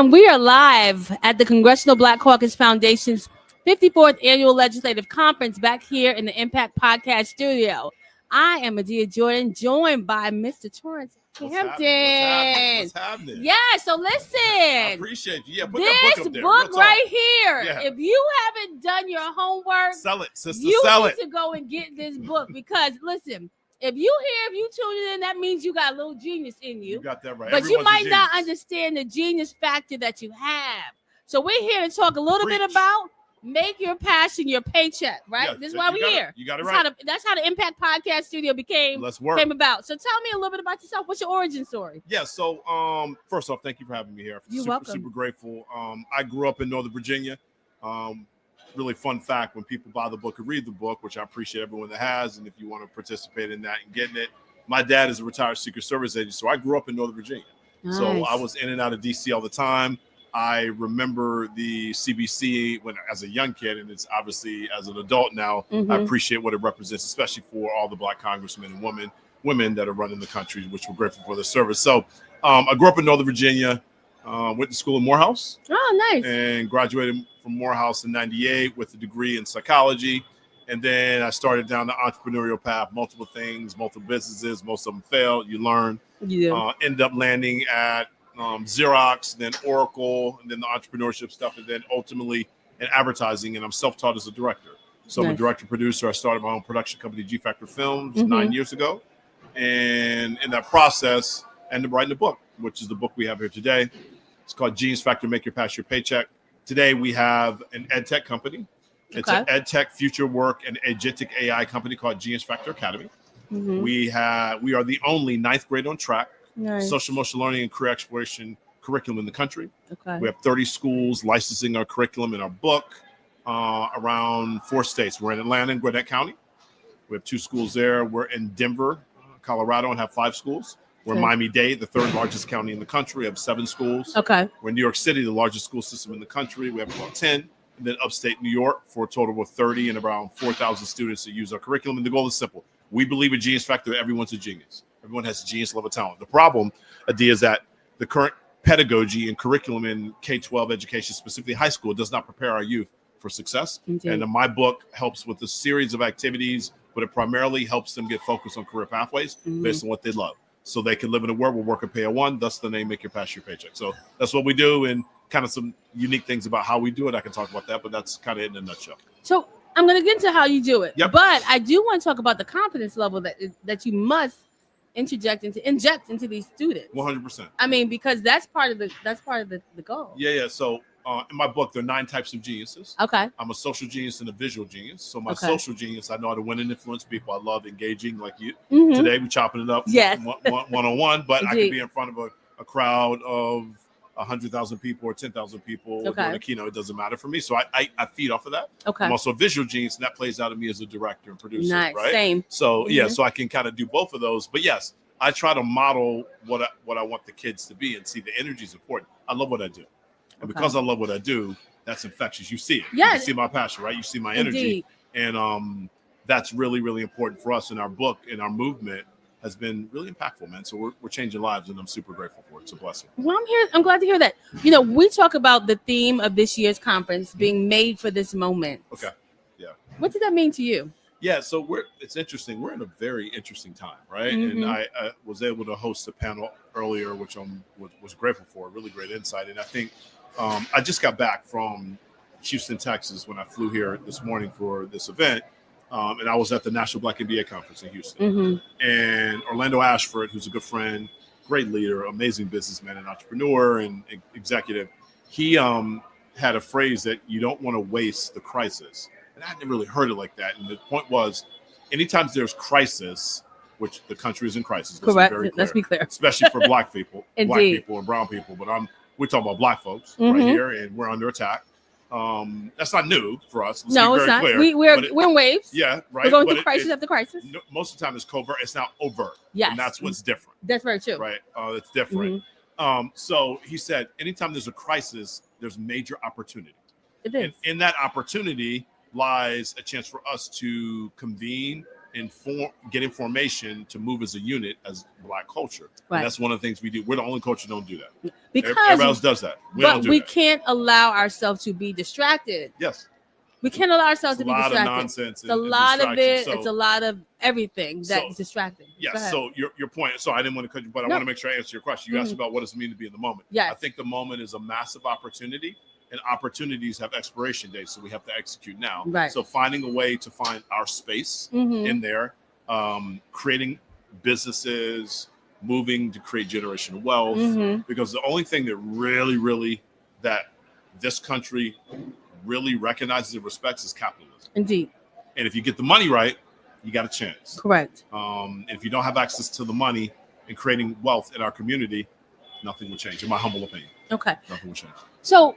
And we are live at the Congressional Black Caucus Foundation's 54th Annual Legislative Conference back here in the Impact Podcast Studio. I am Adia Jordan, joined by Mr. Torrance Hampton. What's happening? Yeah, so listen. I appreciate you. Yeah, put that book up there. Book right here. Yeah. If you haven't done your homework, sell it, sister. You sell need to go and get this book because listen. If you tune in, that means you got a little genius in you. You got that right. But you might not understand the genius factor that you have. So we're here to talk a little bit about make your passion your paycheck, right? Yeah, this is why we're here. You got it right. That's how the Impact Podcast Studio came about. So tell me a little bit about yourself. What's your origin story? Yeah, so first off, thank you for having me here. You're welcome. Super grateful. I grew up in Northern Virginia. Really fun fact, when people buy the book and read the book, which I appreciate everyone that has, and if you want to participate in that and getting it, my dad is a retired Secret Service agent, so I grew up in Northern Virginia. Nice. So I was in and out of DC all the time. I remember the CBC as a young kid, and it's obviously as an adult now, I appreciate what it represents, especially for all the Black congressmen and women that are running the country, which we're grateful for the service. So I grew up in Northern Virginia, went to school in Morehouse. Oh, nice. And graduated from Morehouse in 98 with a degree in psychology. And then I started down the entrepreneurial path, multiple things, multiple businesses. Most of them failed. You learn. Yeah. End up landing at Xerox, then Oracle, and then the entrepreneurship stuff, and then ultimately in advertising. And I'm self-taught as a director. So I'm a director-producer. I started my own production company, G Factor Films, 9 years ago. And in that process, I ended up writing a book, which is the book we have here today. It's called Genius Factor, Make Your Pass Your Paycheck. Today, we have an ed tech company. It's an ed tech future work and agentic AI company called Genius Factor Academy. We are the only 9th grade on track social emotional learning and career exploration curriculum in the country. We have 30 schools licensing our curriculum in our book around 4 states. We're in Atlanta and Gwinnett County. We have 2 schools there. We're in Denver, Colorado, and have 5 schools. We're in Miami-Dade, the 3rd largest county in the country. We have 7 schools. We're in New York City, the largest school system in the country. We have about 10. And then upstate New York for a total of 30 and around 4,000 students that use our curriculum. And the goal is simple. We believe in Genius Factor. Everyone's a genius. Everyone has a genius level talent. The problem, Adia, is that the current pedagogy and curriculum in K-12 education, specifically high school, does not prepare our youth for success. And my book helps with a series of activities, but it primarily helps them get focused on career pathways based on what they love. So they can live in a world where work and pay are one, thus the name Make Your Pass Your Paycheck. So that's what we do, and kind of some unique things about how we do it. I can talk about that, but that's kind of it in a nutshell. So I'm going to get into how you do it, but I do want to talk about the confidence level that you must inject into these students. 100%. I mean, because that's part of the goal. Yeah. So in my book, there are 9 types of geniuses. I'm a social genius and a visual genius. So my social genius, I know how to win and influence people. I love engaging like you. Today, we're chopping it up one-on-one, but I can be in front of a crowd of 100,000 people or 10,000 people doing a keynote. It doesn't matter for me. So I feed off of that. I'm also a visual genius, and that plays out of me as a director and producer. Nice. Right? Same. So so I can kind of do both of those. But yes, I try to model what I want the kids to be and see the energy is important. I love what I do. And because I love what I do, that's infectious. You see it. Yeah. You see my passion, right? You see my energy. Indeed. And that's really, really important for us in our book, in our movement. Has been really impactful, man. So we're changing lives, and I'm super grateful for it. It's a blessing. Well, I'm glad to hear that. You know, we talk about the theme of this year's conference being made for this moment. Okay. Yeah. What did that mean to you? Yeah. So it's interesting. We're in a very interesting time, right? And I was able to host a panel earlier, which I was grateful for. Really great insight. And I think I just got back from Houston, Texas, when I flew here this morning for this event. And I was at the National Black MBA Conference in Houston. And Orlando Ashford, who's a good friend, great leader, amazing businessman and entrepreneur and executive, he had a phrase that you don't want to waste the crisis. And I hadn't really heard it like that. And the point was, anytime there's crisis, which the country is in crisis. Correct. Let's be clear. Especially for Black people, Black people and brown people. But we're talking about Black folks right here, and we're under attack. That's not new for us. Let's no, it's not. We're in waves. Yeah, right. We're going through crisis after crisis. Most of the time it's covert. It's now overt. Yes. And that's what's different. That's very true. Right. It's different. So he said, anytime there's a crisis, there's major opportunity. It is. And in that opportunity lies a chance for us to convene get information to move as a unit as Black culture. Right. And that's one of the things we do. We're the only culture that don't do that. Because everybody else does that. We can't allow ourselves to be distracted. Yes. We can't allow ourselves to be distracted. It's a lot of nonsense. It's a lot of it. It's a lot of everything that's distracting. Yes. So your point. So I didn't want to cut you, but I want to make sure I answer your question. You asked about what does it mean to be in the moment. Yes. I think the moment is a massive opportunity, and opportunities have expiration dates, so we have to execute now. Right. So finding a way to find our space in there, creating businesses, moving to create generational wealth, because the only thing that really that this country really recognizes and respects is capitalism. Indeed. And if you get the money right, you got a chance. Correct. And if you don't have access to the money and creating wealth in our community, nothing will change, in my humble opinion. Okay. Nothing will change. So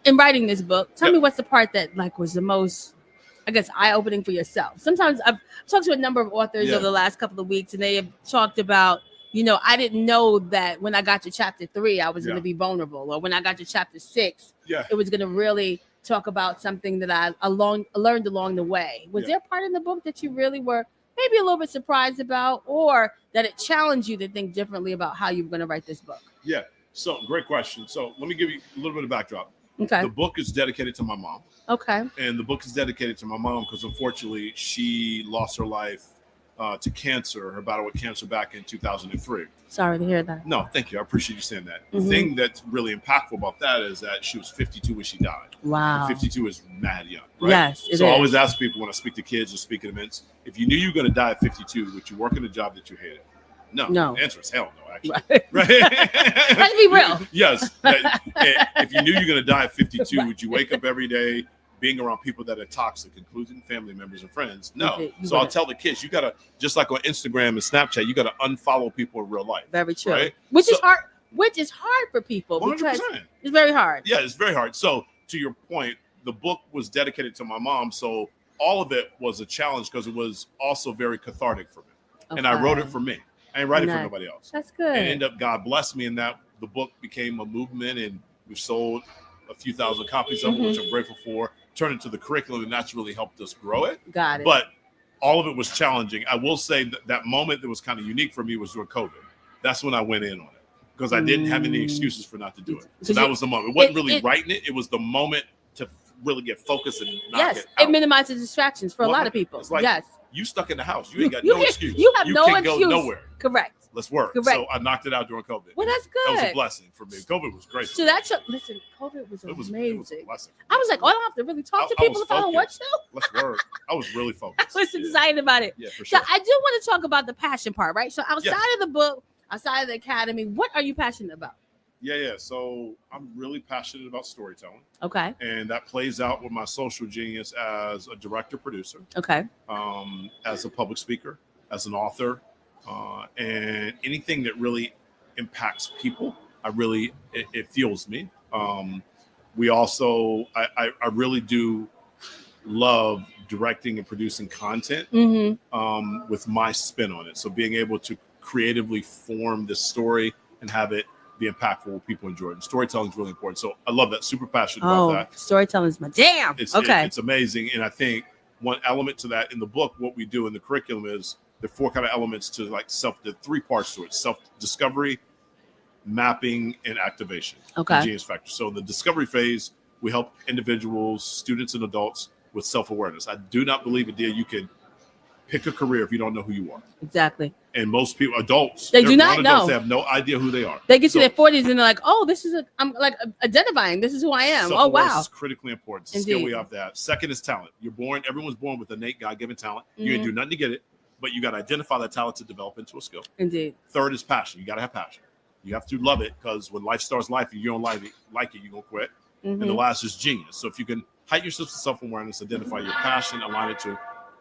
in writing this book, tell me what's the part that was the most, I guess, eye-opening for yourself. Sometimes I've talked to a number of authors over the last couple of weeks, and they have talked about, I didn't know that when I got to chapter 3, I was going to be vulnerable, or when I got to chapter 6, it was going to really talk about something that I learned along the way. Was there a part in the book that you really were maybe a little bit surprised about, or that it challenged you to think differently about how you were going to write this book? Yeah. So great question. So let me give you a little bit of backdrop. Okay. The book is dedicated to my mom. Okay. And the book is dedicated to my mom because unfortunately she lost her life to cancer, her battle with cancer back in 2003. Sorry to hear that. No, thank you. I appreciate you saying that. The thing that's really impactful about that is that she was 52 when she died. Wow. And 52 is mad young, right? Yes, so I always ask people when I speak to kids or speak at events, if you knew you were going to die at 52, would you work in a job that you hated? No. The answer is hell no, actually. Right? Let's be real. Yes. If you knew you were going to die at 52, would you wake up every day being around people that are toxic, including family members and friends? No. So I'll tell the kids, you got to, just like on Instagram and Snapchat, you got to unfollow people in real life. Very true. Right? Which is hard for people 100%. because it's very hard. Yeah, it's very hard. So to your point, the book was dedicated to my mom. So all of it was a challenge because it was also very cathartic for me. Okay. And I wrote it for me. I ain't writing for nobody else. That's good. And ended up, God blessed me in that the book became a movement, and we've sold a few thousand copies of it, which I'm grateful for. Turned into the curriculum, and that's really helped us grow it. Got it. But all of it was challenging. I will say that moment that was kind of unique for me was during COVID. That's when I went in on it because I didn't have any excuses for not to do it. So that was the moment. It wasn't really writing it. It was the moment to really get focused and knock it out. It minimizes distractions for a lot of people. It's like, you stuck in the house. You ain't got no excuse. You have no can't excuse. Go nowhere. Correct. Let's work. Correct. So I knocked it out during COVID. Well, that's good. That was a blessing for me. COVID was great. So listen, COVID was amazing. It was a blessing. I was like, I don't have to really talk to people if I don't want to. Let's work. I was really focused. I was excited about it. Yeah, for sure. So I do want to talk about the passion part, right? So outside of the book, outside of the academy, what are you passionate about? Yeah. So I'm really passionate about storytelling. Okay. And that plays out with my social genius as a director, producer. Okay. As a public speaker, as an author, and anything that really impacts people, it fuels me. We also, I really do love directing and producing content with my spin on it. So being able to creatively form this story and have it be impactful when people enjoy it. And storytelling is really important. So I love that. Super passionate about that. Storytelling is my jam. It's amazing. And I think one element to that in the book, what we do in the curriculum is the 4 kind of elements to the 3 parts to it: self-discovery, mapping, and activation. Okay. The genius factor. So in the discovery phase, we help individuals, students, and adults with self-awareness. I do not believe, Adia, you can pick a career if you don't know who you are. Exactly. And most people, adults, they do not know. They have no idea who they are. They get to their 40s and they're like, "Oh, I'm like identifying. This is who I am." Oh, wow. Is critically important. It's a skill we have to have. Second is talent. Everyone's born with innate God-given talent. You can do nothing to get it, but you got to identify that talent to develop into a skill. Indeed. Third is passion. You got to have passion. You have to love it, because when life starts life and you don't like it, you're going to quit. And the last is genius. So if you can heighten yourself to self-awareness, identify your passion, align it to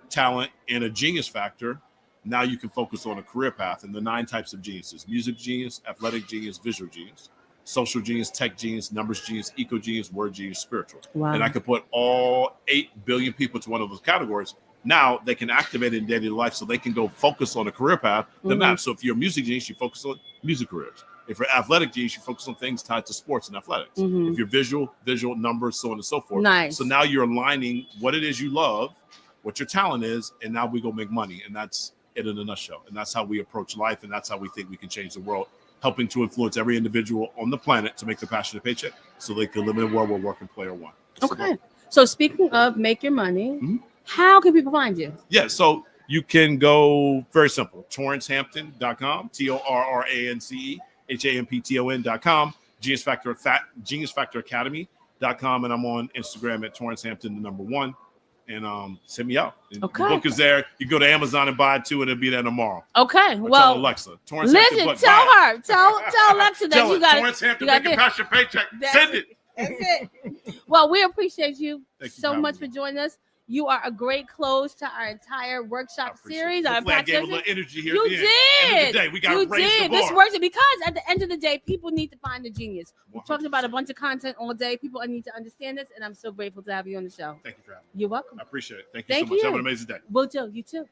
talent and a genius factor, now you can focus on a career path. And the 9 types of geniuses: music genius, athletic genius, visual genius, social genius, tech genius, numbers genius, eco genius, word genius, spiritual. Wow. And I could put all 8 billion people to one of those categories. Now they can activate it in daily life, so they can go focus on a career path, the map. So if you're a music genius, you focus on music careers. If you're athletic genius, you focus on things tied to sports and athletics. If you're visual, numbers, so on and so forth. Nice. So now you're aligning what it is you love what your talent is, and now we go make money. And that's it in a nutshell. And that's how we approach life, and that's how we think we can change the world, helping to influence every individual on the planet to make the passion a paycheck so they can live in a world where work and play are one. Okay. So speaking of make your money, how can people find you? Yeah, so you can go very simple, torrancehampton.com, TORRANCEHAMPTON.com, Genius Factor Academy.com, and I'm on Instagram at Torrance Hampton, the #1. And send me out. And Okay. The book is there. You go to Amazon and buy it too, and it'll be there tomorrow. Okay. Or Well, tell Alexa. Torrance listen, Hampton book, tell buy her. Tell Alexa that you got Torrance Hampton, you got make a passion paycheck. Send it. That's it. Well, we appreciate you Thank you so for much having for me. joining us. You are a great close to our entire workshop series. Hopefully I gave a little energy here. You at the end. End of the day, we got to raise the bar. This works because at the end of the day, people need to find the genius. We're talking about a bunch of content all day. People need to understand this, and I'm so grateful to have you on the show. Thank you for having me. You're welcome. I appreciate it. Thank you so much. Have an amazing day. Will do. You too.